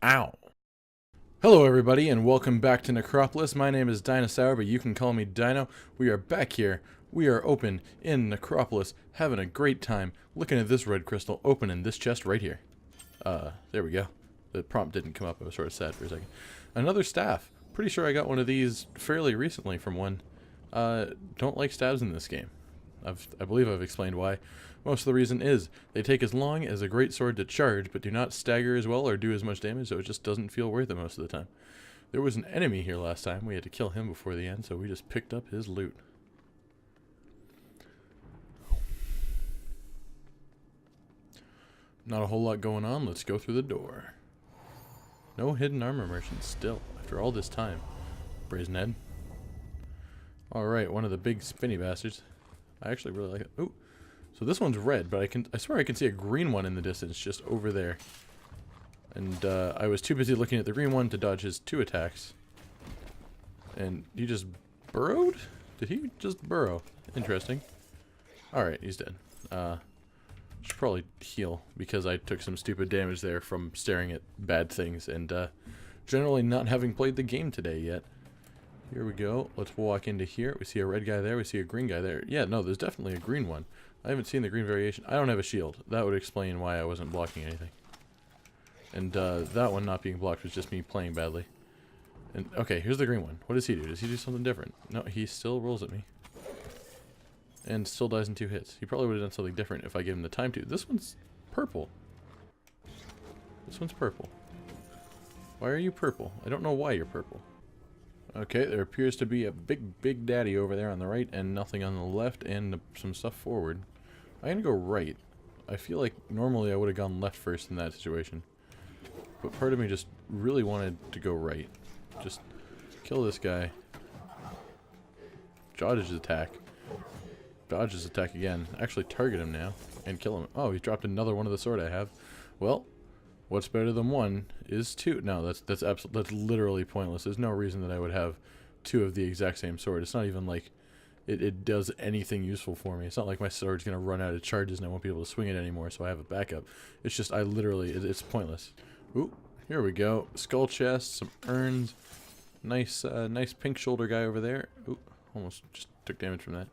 Ow. Hello everybody and welcome back to Necropolis. My name is Dynosour, but you can call me Dino. We are back here. We are open in Necropolis, having a great time, looking at this red crystal opening this chest right here. There we go. The prompt didn't come up. I was sort of sad for a second. Another staff. Pretty sure I got one of these fairly recently from one. Don't like stabs in this game. I believe I've explained why. Most of the reason is they take as long as a great sword to charge, but do not stagger as well or do as much damage, so it just doesn't feel worth it most of the time. There was an enemy here last time. We had to kill him before the end, so we just picked up his loot. Not a whole lot going on. Let's go through the door. No hidden armor merchants still, after all this time. Brazen Head. Alright, one of the big spinny bastards. I actually really like it. Ooh. So this one's red, but I swear I can see a green one in the distance, just over there. And I was too busy looking at the green one to dodge his 2 attacks. And he just burrowed? Did he just burrow? Interesting. Alright, he's dead. Should probably heal, because I took some stupid damage there from staring at bad things, and generally not having played the game today yet. Here we go. Let's walk into here. We see a red guy there. We see a green guy there. Yeah, no, there's definitely a green one. I haven't seen the green variation. I don't have a shield. That would explain why I wasn't blocking anything. And that one not being blocked was just me playing badly. And okay, here's the green one. What does he do? Does he do something different? No, he still rolls at me. And still dies in 2 hits. He probably would have done something different if I gave him the time to. This one's purple. This one's purple. Why are you purple? I don't know why you're purple. Okay, there appears to be a big daddy over there on the right and nothing on the left and some stuff forward. I'm gonna go right. I feel like normally I would have gone left first in that situation. But part of me just really wanted to go right. Just kill this guy. Dodge his attack. Dodge his attack again. Actually target him now and kill him. Oh, he dropped another one of the sword I have. Well, what's better than 1 is 2. No, that's literally pointless. There's no reason that I would have 2 of the exact same sword. It's not even like it does anything useful for me. It's not like my sword's gonna run out of charges and I won't be able to swing it anymore, so I have a backup. It's just it's pointless. Ooh, here we go. Skull chest, some urns. Nice pink shoulder guy over there. Ooh, almost just took damage from that.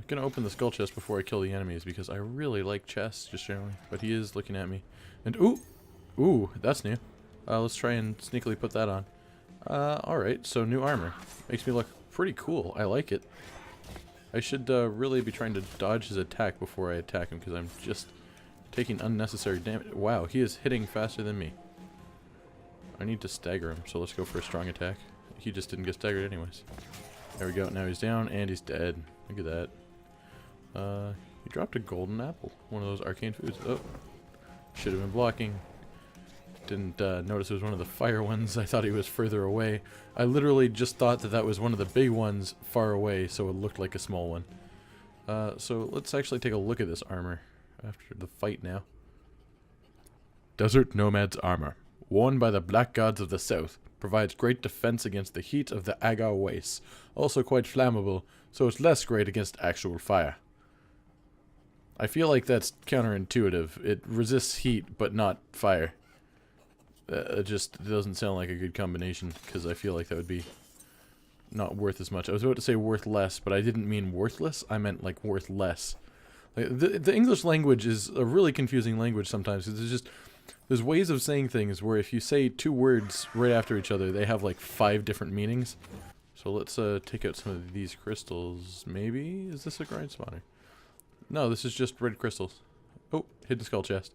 Gonna open the skull chest before I kill the enemies because I really like chests just generally. But he is looking at me. And ooh, that's new. Let's try and sneakily put that on. Alright, so new armor. Makes me look pretty cool. I like it. I should really be trying to dodge his attack before I attack him because I'm just taking unnecessary damage. Wow, he is hitting faster than me. I need to stagger him, so let's go for a strong attack. He just didn't get staggered anyways. There we go. Now he's down and he's dead. Look at that. He dropped a golden apple. One of those arcane foods. Oh. Should have been blocking. Didn't notice it was one of the fire ones. I thought he was further away. I literally just thought that was one of the big ones far away, so it looked like a small one. So let's actually take a look at this armor after the fight now. Desert Nomad's armor, worn by the black gods of the south, provides great defense against the heat of the Agar wastes. Also quite flammable, so it's less great against actual fire. I feel like that's counterintuitive. It resists heat, but not fire. It just doesn't sound like a good combination, because I feel like that would be not worth as much. I was about to say worth less, but I didn't mean worthless. I meant like worth less. Like, the English language is a really confusing language sometimes, because there's ways of saying things where if you say 2 words right after each other, they have like 5 different meanings. So let's take out some of these crystals. Maybe? Is this a grind spawner? No, this is just red crystals. Oh, hidden skull chest.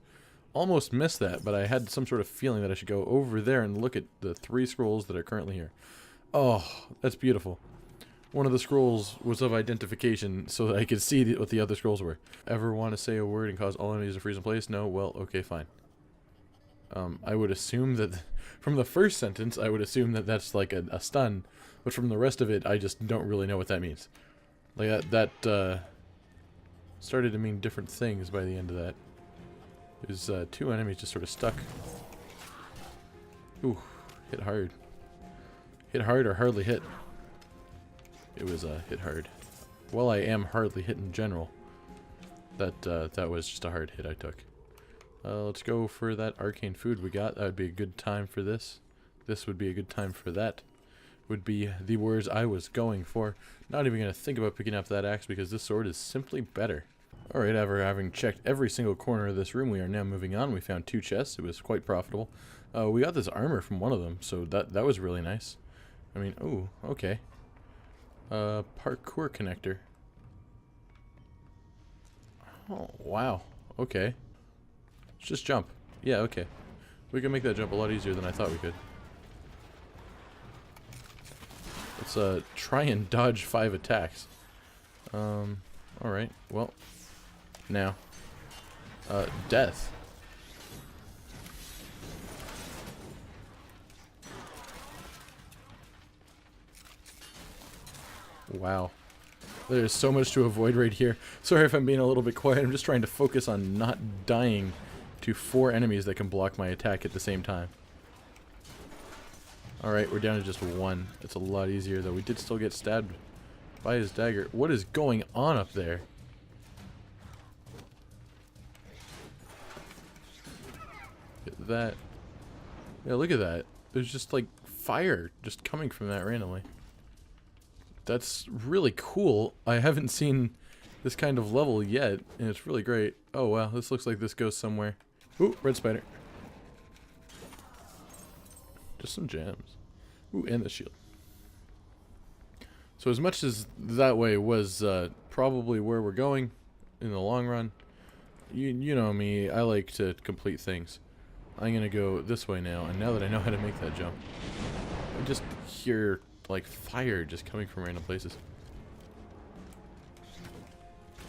Almost missed that, but I had some sort of feeling that I should go over there and look at the 3 scrolls that are currently here. Oh, that's beautiful. One of the scrolls was of identification so that I could see what the other scrolls were. Ever want to say a word and cause all enemies to freeze in place? No? Well, okay, fine. I would assume that, from the first sentence, I would assume that that's like a stun, but from the rest of it, I just don't really know what that means. Like, that started to mean different things by the end of that. There's 2 enemies just sort of stuck. Ooh, hit hard. Hit hard or hardly hit? It was hit hard. Well, I am hardly hit in general. That was just a hard hit I took. Let's go for that arcane food we got. That would be a good time for this. This would be a good time for that. Would be the words I was going for. Not even going to think about picking up that axe because this sword is simply better. Alright, after having checked every single corner of this room, we are now moving on. We found 2 chests. It was quite profitable. We got this armor from one of them, so that was really nice. I mean, ooh, okay. Parkour connector. Oh, wow. Okay. Let's just jump. Yeah, okay. We can make that jump a lot easier than I thought we could. Let's try and dodge 5 attacks. Alright, well. Now. Death. Wow. There's so much to avoid right here. Sorry if I'm being a little bit quiet. I'm just trying to focus on not dying to 4 enemies that can block my attack at the same time. Alright, we're down to just 1. It's a lot easier though. We did still get stabbed by his dagger. What is going on up there? Look at that. Yeah, look at that. There's just like fire just coming from that randomly. That's really cool. I haven't seen this kind of level yet, and it's really great. Oh wow, this looks like this goes somewhere. Ooh, red spider. Just some gems. Ooh, and the shield. So as much as that way was probably where we're going in the long run, you know me, I like to complete things. I'm gonna go this way now, and now that I know how to make that jump, I just hear like fire just coming from random places.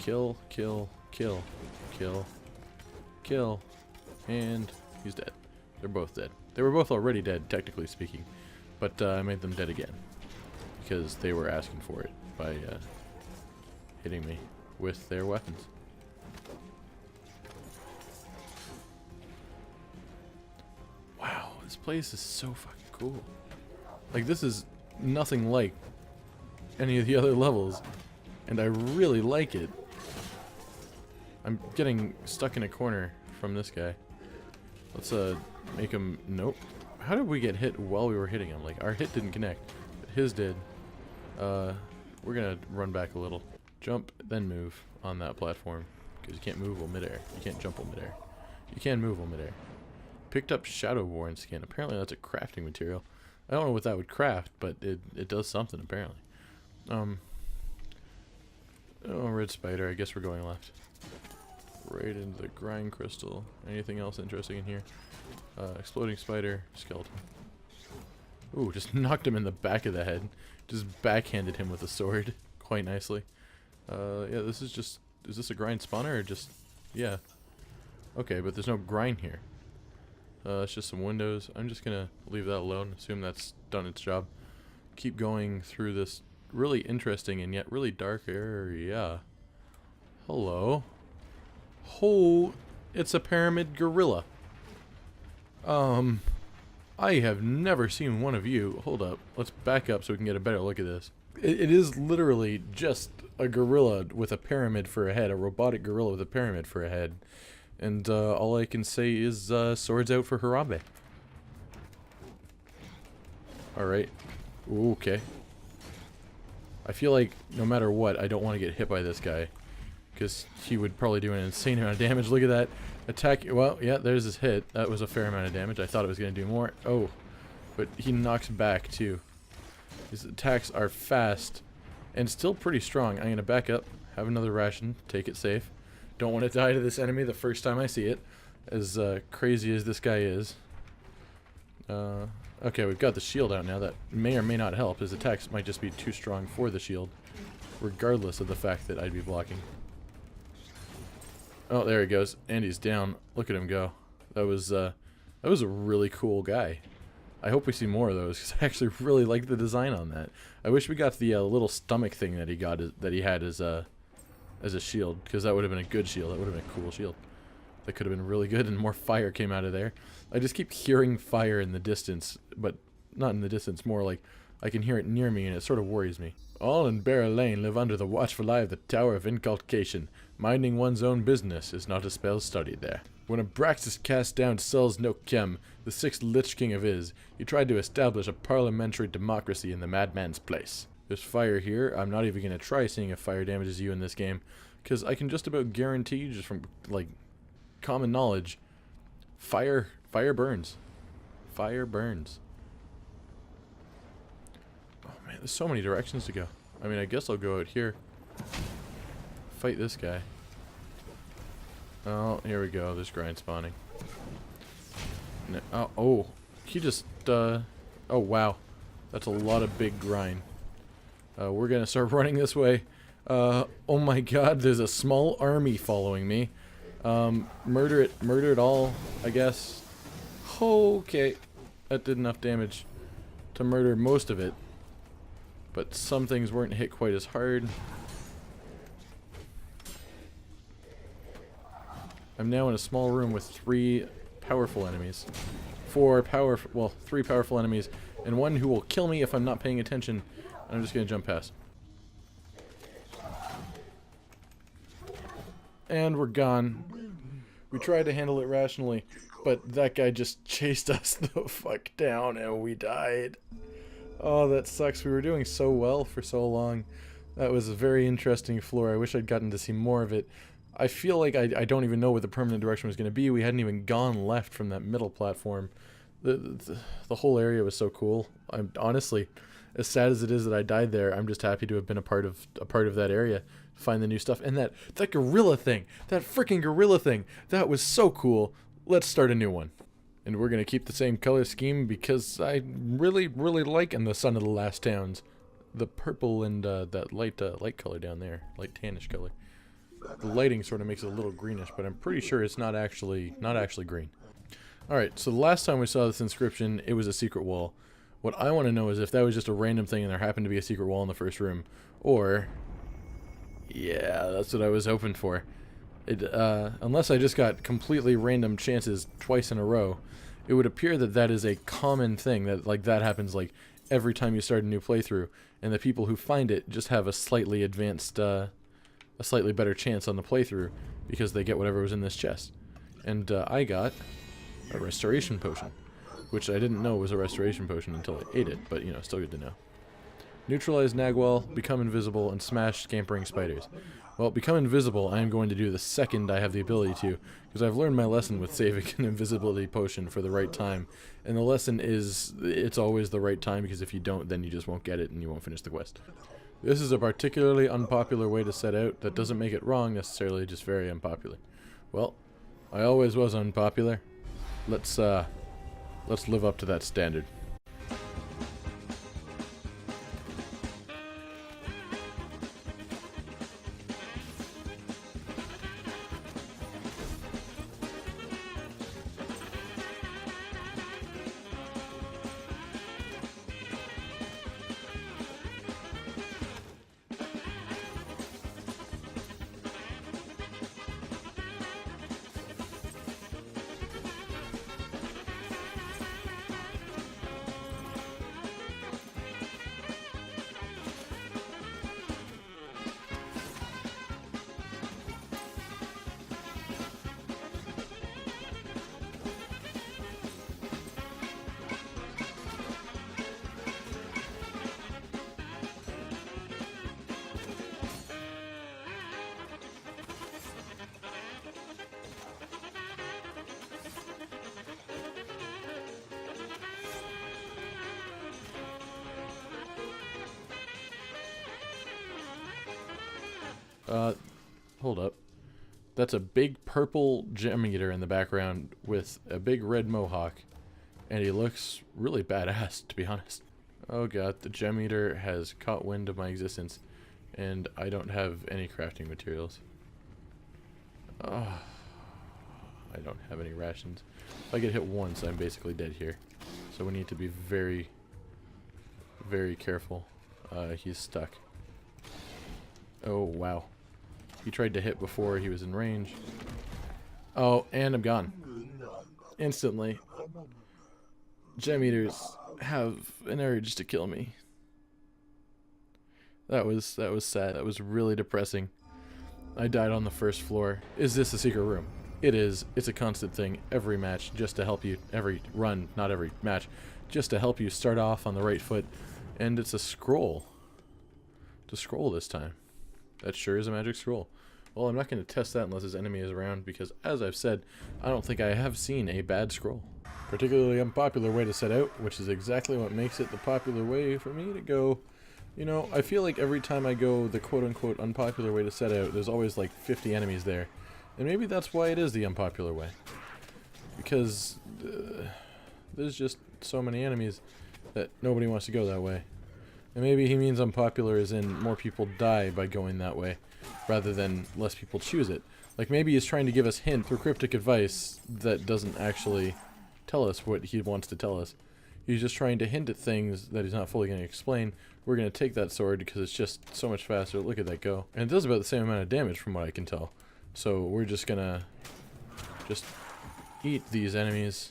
Kill, kill, kill, kill, kill, and he's dead. They're both dead. They were both already dead, technically speaking, but I made them dead again because they were asking for it by hitting me with their weapons. Wow, this place is so fucking cool. Like, this is nothing like any of the other levels, and I really like it. I'm getting stuck in a corner from this guy. Let's make him... Nope. How did we get hit while we were hitting him? Like, our hit didn't connect, but his did. We're gonna run back a little. Jump, then move on that platform, because you can't move while midair. You can't jump while midair. You can move while midair. Picked up Shadowborn skin. Apparently that's a crafting material. I don't know what that would craft, but it does something apparently. Oh, red spider. I guess we're going left. Right into the grind crystal. Anything else interesting in here? Exploding spider, skeleton. Ooh, just knocked him in the back of the head. Just backhanded him with a sword quite nicely. Yeah, this is just... Is this a grind spawner or just... Yeah. Okay, but there's no grind here. It's just some windows. I'm just gonna leave that alone. Assume that's done its job. Keep going through this really interesting and yet really dark area. Hello. Oh, it's a pyramid gorilla. I have never seen one of you. Hold up. Let's back up so we can get a better look at this. It is literally just a gorilla with a pyramid for a head. A robotic gorilla with a pyramid for a head. And all I can say is swords out for Harambe. Alright. Okay. I feel like no matter what, I don't want to get hit by this guy. Because he would probably do an insane amount of damage. Look at that. Attack. Well, yeah, there's his hit. That was a fair amount of damage. I thought it was going to do more. Oh. But he knocks back, too. His attacks are fast. And still pretty strong. I'm going to back up. Have another ration. Take it safe. Don't want to die to this enemy the first time I see it. As crazy as this guy is. Okay, we've got the shield out now. That may or may not help. His attacks might just be too strong for the shield. Regardless of the fact that I'd be blocking. Oh, there he goes. And he's down. Look at him go. That was a really cool guy. I hope we see more of those, because I actually really like the design on that. I wish we got the little stomach thing that he had as a shield, because that would have been a good shield. That would have been a cool shield. That could have been really good, and more fire came out of there. I just keep hearing fire in the distance, but not in the distance, more like I can hear it near me, and it sort of worries me. All in Barra Lane live under the watchful eye of the Tower of Inculcation. Minding one's own business is not a spell studied there. When Abraxas cast down Sel's no Chem, the sixth Lich King of Iz, he tried to establish a parliamentary democracy in the madman's place. There's fire here. I'm not even going to try seeing if fire damages you in this game, because I can just about guarantee, just from, like, common knowledge, fire burns. Fire burns. Oh man, there's so many directions to go. I mean, I guess I'll go out here. Fight this guy. Oh, here we go. There's grind spawning. No, oh, he just, oh wow. That's a lot of big grind. We're gonna start running this way. Oh my god, there's a small army following me. Murder it all, I guess. Okay. That did enough damage to murder most of it. But some things weren't hit quite as hard. I'm now in a small room with three powerful enemies. Three powerful enemies, and one who will kill me if I'm not paying attention. I'm just gonna jump past. And we're gone. We tried to handle it rationally, but that guy just chased us the fuck down and we died. Oh, that sucks. We were doing so well for so long. That was a very interesting floor. I wish I'd gotten to see more of it. I feel like I don't even know what the permanent direction was going to be. We hadn't even gone left from that middle platform. The whole area was so cool. I'm honestly, as sad as it is that I died there, I'm just happy to have been a part of that area, find the new stuff. And that gorilla thing, that freaking gorilla thing, that was so cool. Let's start a new one. And we're going to keep the same color scheme because I really like in the Son of the Last Towns the purple and that light color down there, light tannish color. The lighting sort of makes it a little greenish, but I'm pretty sure it's not actually green. Alright, so the last time we saw this inscription, it was a secret wall. What I want to know is if that was just a random thing and there happened to be a secret wall in the first room, or... yeah, that's what I was hoping for. Unless I just got completely random chances twice in a row, it would appear that that is a common thing, that happens like every time you start a new playthrough, and the people who find it just have a slightly advanced, a slightly better chance on the playthrough because they get whatever was in this chest. And I got a restoration potion, which I didn't know was a restoration potion until I ate it, but you know, still good to know. Neutralize Nagwal, become invisible, and smash scampering spiders. Well, become invisible I am going to do the second I have the ability to, because I've learned my lesson with saving an invisibility potion for the right time. And the lesson is, it's always the right time, because if you don't, then you just won't get it and you won't finish the quest. This is a particularly unpopular way to set out. That doesn't make it wrong necessarily, just very unpopular. Well, I always was unpopular. Let's live up to that standard. Hold up. That's a big purple gem eater in the background with a big red mohawk. And he looks really badass, to be honest. Oh god, the gem eater has caught wind of my existence. And I don't have any crafting materials. Oh, I don't have any rations. If I get hit once, I'm basically dead here. So we need to be very, very careful. He's stuck. Oh, wow. He tried to hit before he was in range. Oh, and I'm gone. Instantly. Gem eaters have an urge to kill me. That was sad. That was really depressing. I died on the first floor. Is this a secret room? It is. It's a constant thing every match, just to help you, every run, not every match, just to help you start off on the right foot. And it's a scroll. It's a scroll this time. That sure is a magic scroll. Well, I'm not going to test that unless his enemy is around, because as I've said, I don't think I have seen a bad scroll. Particularly unpopular way to set out, which is exactly what makes it the popular way for me to go. You know, I feel like every time I go the quote-unquote unpopular way to set out, there's always like 50 enemies there. And maybe that's why it is the unpopular way. Because there's just so many enemies that nobody wants to go that way. And maybe he means unpopular as in more people die by going that way, rather than less people choose it. Like maybe he's trying to give us hint through cryptic advice that doesn't actually tell us what he wants to tell us. He's just trying to hint at things that he's not fully going to explain. We're going to take that sword because it's just so much faster. Look at that go. And it does about the same amount of damage from what I can tell. So we're just going to just eat these enemies.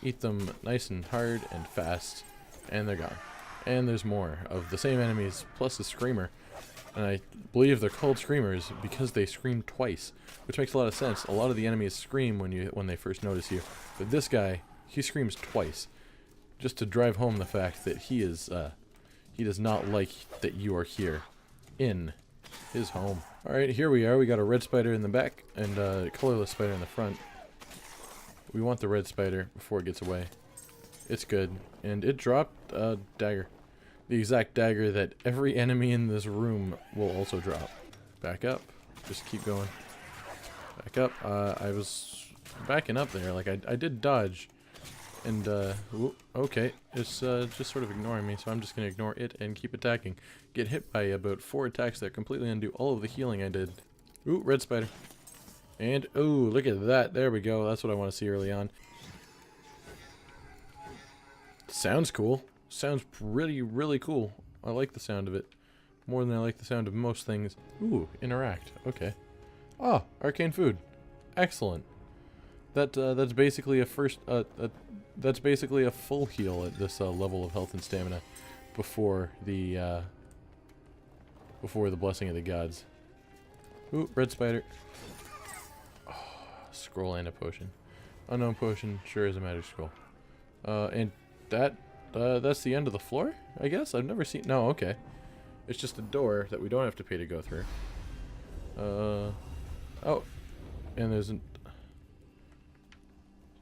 Eat them nice and hard and fast. And they're gone. And there's more of the same enemies plus the screamer. And I believe they're called screamers because they scream twice, which makes a lot of sense. A lot of the enemies scream when they first notice you, but this guy, he screams twice, just to drive home the fact that he does not like that you are here, in his home. All right, here we are. We got a red spider in the back and a colorless spider in the front. We want the red spider before it gets away. It's good, and it dropped a dagger. The exact dagger that every enemy in this room will also drop. Back up. Just keep going. Back up. I was backing up there. Like, I did dodge. And, okay. It's just sort of ignoring me, so I'm just going to ignore it and keep attacking. Get hit by about 4 attacks that completely undo all of the healing I did. Ooh, red spider. And, ooh, look at that. There we go. That's what I want to see early on. Sounds cool. Sounds really, really cool. I like the sound of it. More than I like the sound of most things. Ooh, interact. Okay. Ah, arcane food. Excellent. That's basically a that's basically a full heal at this level of health and stamina before the blessing of the gods. Ooh, red spider. Oh, scroll and a potion. Unknown potion sure is a magic scroll. And that's the end of the floor, I guess? I've never seen... No, okay. It's just a door that we don't have to pay to go through. Oh. And there's a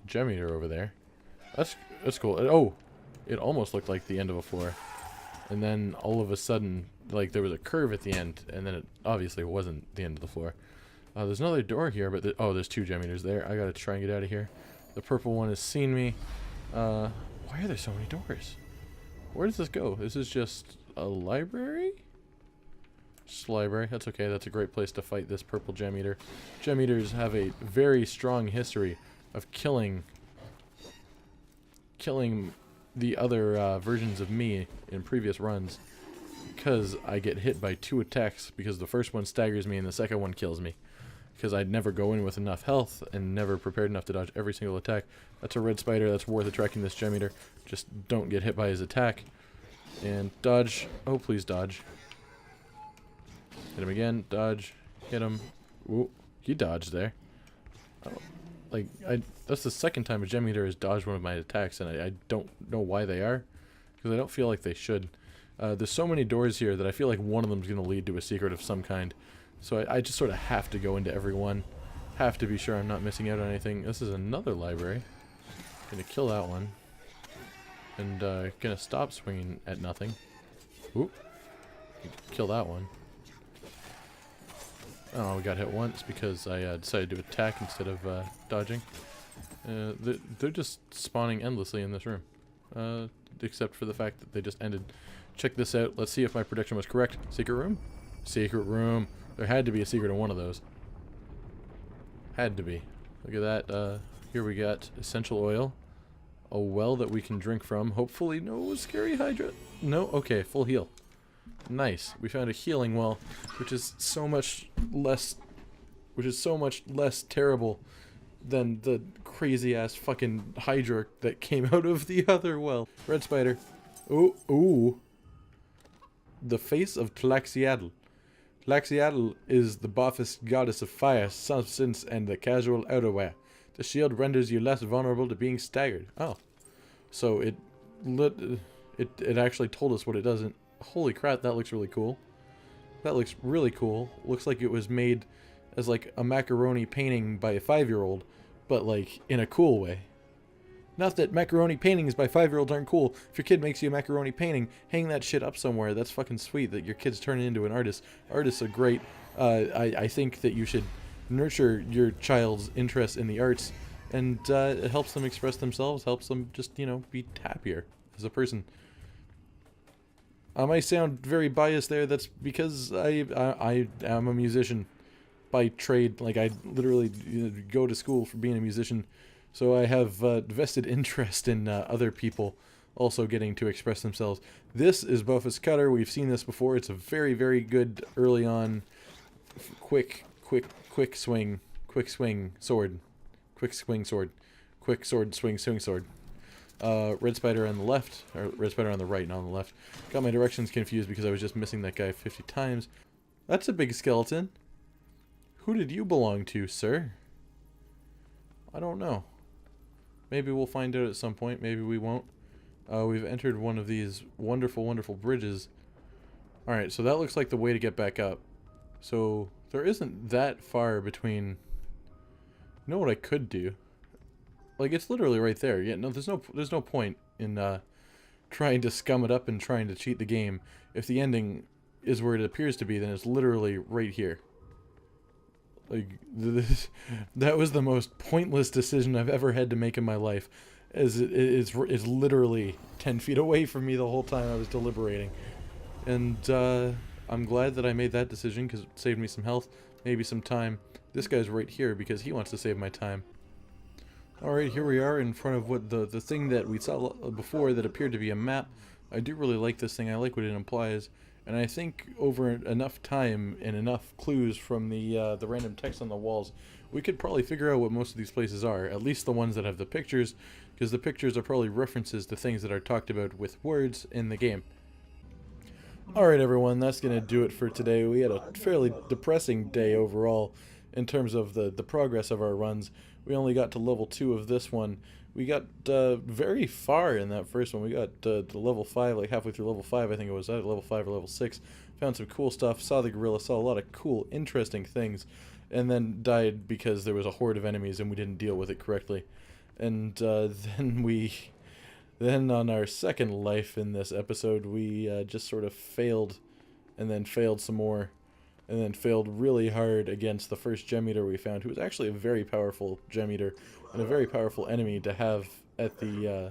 gem eater over there. That's cool. Oh! It almost looked like the end of a floor. And then all of a sudden, like, there was a curve at the end, and then it obviously wasn't the end of the floor. There's another door here, but... oh, there's 2 gem eaters there. I gotta try and get out of here. The purple one has seen me. Why are there so many doors? Where does this go? This is just a library? Just a library. That's okay. That's a great place to fight this purple gem eater. Gem eaters have a very strong history of killing the other versions of me in previous runs because I get hit by 2 attacks because the first one staggers me and the second one kills me. Because I'd never go in with enough health and never prepared enough to dodge every single attack. That's a red spider. That's worth attracting this gem eater. Just don't get hit by his attack. And dodge. Oh, please dodge. Hit him again. Dodge. Hit him. Ooh, he dodged there. Oh, like, that's the second time a gem eater has dodged one of my attacks, and I don't know why they are. Because I don't feel like they should. There's so many doors here that I feel like one of them is going to lead to a secret of some kind. So I just sort of have to go into every one. Have to be sure I'm not missing out on anything. This is another library. Gonna kill that one. And gonna stop swinging at nothing. Ooh. Kill that one. Oh, we got hit once because I decided to attack instead of dodging. They're just spawning endlessly in this room. Except for the fact that they just ended. Check this out. Let's see if my prediction was correct. Secret room? Secret room. There had to be a secret in one of those. Had to be. Look at that. Here we got essential oil. A well that we can drink from. Hopefully no scary hydra. No? Okay, full heal. Nice. We found a healing well, which is so much less terrible than the crazy ass fucking hydra that came out of the other well. Red spider. Ooh, ooh. The face of Tlaxiatl. Laxiatl is the Boffice goddess of fire, substance, and the casual outerwear. The shield renders you less vulnerable to being staggered. Oh. So it actually told us what it does. And holy crap, that looks really cool. That looks really cool. Looks like it was made as like a macaroni painting by a 5-year-old, but like in a cool way. Not that macaroni paintings by 5-year-olds aren't cool. If your kid makes you a macaroni painting, hang that shit up somewhere. That's fucking sweet that your kid's turning into an artist. Artists are great. I think that you should nurture your child's interest in the arts, and it helps them express themselves, helps them just, you know, be happier as a person. I might sound very biased there. That's because I am a musician by trade. Like, I literally go to school for being a musician. So I have vested interest in other people also getting to express themselves. This is Boffice Cutter. We've seen this before. It's a very, very good early on quick swing sword. Quick swing sword. Quick sword swing sword. Red spider on the left, or red spider on the right, not on the left. Got my directions confused because I was just missing that guy 50 times. That's a big skeleton. Who did you belong to, sir? I don't know. Maybe we'll find out at some point. Maybe we won't. We've entered one of these wonderful, wonderful bridges. Alright, so that looks like the way to get back up. So, there isn't that far between... You know what I could do? Like, it's literally right there. Yeah, no, there's no point in trying to scum it up and trying to cheat the game. If the ending is where it appears to be, then it's literally right here. Like, that was the most pointless decision I've ever had to make in my life. As it's literally 10 feet away from me the whole time I was deliberating. And I'm glad that I made that decision because it saved me some health, maybe some time. This guy's right here because he wants to save my time. Alright, here we are in front of what the thing that we saw before that appeared to be a map. I do really like this thing. I like what it implies. And I think over enough time and enough clues from the random text on the walls, we could probably figure out what most of these places are. At least the ones that have the pictures, because the pictures are probably references to things that are talked about with words in the game. Alright everyone, that's going to do it for today. We had a fairly depressing day overall in terms of the progress of our runs. We only got to level 2 of this one. We got very far in that first one. We got to level 5, like halfway through level 5, I think it was. At level 5 or level 6. Found some cool stuff, saw the gorilla, saw a lot of cool, interesting things, and then died because there was a horde of enemies and we didn't deal with it correctly. And then on our second life in this episode, we just sort of failed, and then failed some more, and then failed really hard against the first gem eater we found, who was actually a very powerful gem eater and a very powerful enemy to have at the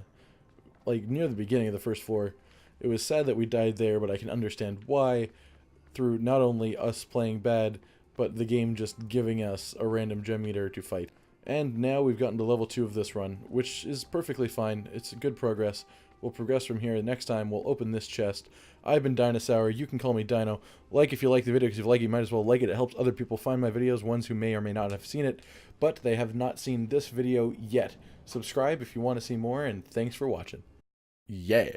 like near the beginning of the first floor. It was sad that we died there, but I can understand why, through not only us playing bad, but the game just giving us a random gem eater to fight. And now we've gotten to level 2 of this run, which is perfectly fine. It's good progress. We'll progress from here. Next time, we'll open this chest. I've been Dynosour. You can call me Dino. Like if you like the video, because if you like it, you might as well like it. It helps other people find my videos, ones who may or may not have seen it, but they have not seen this video yet. Subscribe if you want to see more, and thanks for watching. Yeah.